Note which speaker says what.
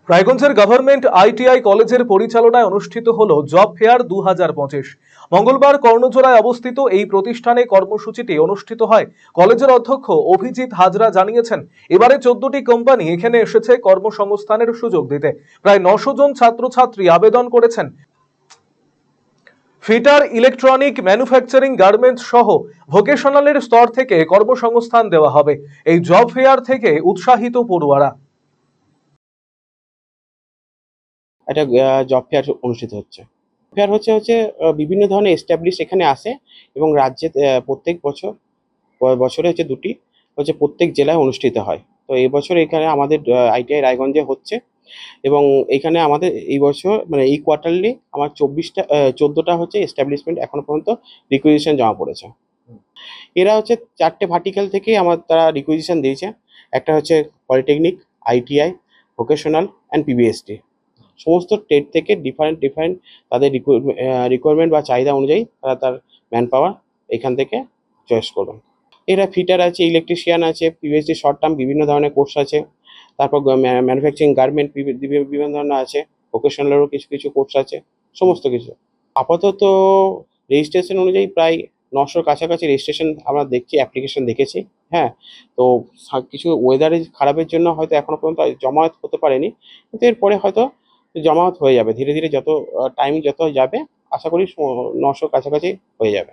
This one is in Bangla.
Speaker 1: রায়গঞ্জের গভর্নমেন্ট আইটিআই কলেজের পরিচালনায় অনুষ্ঠিত হল জব ফেয়ার 2025। মঙ্গলবার কর্ণজোড়ায় অবস্থিত এই প্রতিষ্ঠানে কর্মসূচিটি অনুষ্ঠিত হয়। কলেজের অধ্যক্ষ অভিজিৎ হাজরা জানিয়েছেন, এবারে 14টি কোম্পানি এখানে এসেছে কর্মসংস্থানের সুযোগ দিতে। প্রায় 900 জন ছাত্রছাত্রী আবেদন করেছেন। ফিটার, ইলেকট্রনিক, ম্যানুফ্যাকচারিং, গার্মেন্টস সহ ভোকেশনালের স্তর থেকে কর্মসংস্থান দেওয়া হবে। এই জব ফেয়ার থেকে উৎসাহিত পড়ুয়ারা।
Speaker 2: একটা জব ফেয়ার অনুষ্ঠিত হচ্ছে। ফেয়ার হচ্ছে হচ্ছে বিভিন্ন ধরনের এস্টাবলিশ এখানে আসে এবং রাজ্যে প্রত্যেক বছরে হচ্ছে 2টি হচ্ছে প্রত্যেক জেলায় অনুষ্ঠিত হয়। তো এই বছর এখানে আমাদের আইটিআই রায়গঞ্জে হচ্ছে এবং এখানে আমাদের এই বছর মানে এই কোয়ার্টারলি আমার 14টা হচ্ছে এস্টাবলিশমেন্ট এখনো পর্যন্ত রিকুইজিশন জমা পড়েছে। এরা হচ্ছে 4টে ভার্টিক্যাল থেকেই তারা রিকুইজিশন দিয়েছে। একটা হচ্ছে পলিটেকনিক, আইটিআই, ভোকেশনাল অ্যান্ড পিবিএসটি। সমস্ত ট্রেড থেকে ডিফারেন্ট তাদের রিকোয়ারমেন্ট বা চাহিদা অনুযায়ী তারা তার ম্যান পাওয়ার এখান থেকে চয়েস করবে। এরা ফিটার আছে, ইলেকট্রিশিয়ান আছে, পিভিএসডি শর্ট টার্ম বিভিন্ন ধরনের কোর্স আছে। তারপর ম্যানুফ্যাকচারিং, গার্মেন্ট বিভিন্ন ধরনের আছে। ভোকেশনালেরও কিছু কিছু কোর্স আছে, সমস্ত কিছু। আপাতত রেজিস্ট্রেশন অনুযায়ী প্রায় 900 কাছাকাছি রেজিস্ট্রেশন আমরা দেখছি, অ্যাপ্লিকেশন দেখেছি। হ্যাঁ, তো কিছু ওয়েদারের খারাপের জন্য হয়তো এখনো পর্যন্ত জমায়েত হতে পারেনি, কিন্তু এরপরে হয়তো জমায়েত হয়ে যাবে। ধীরে ধীরে যত টাইম যত যাবে আশা করি 900 কাছাকাছি হয়ে যাবে।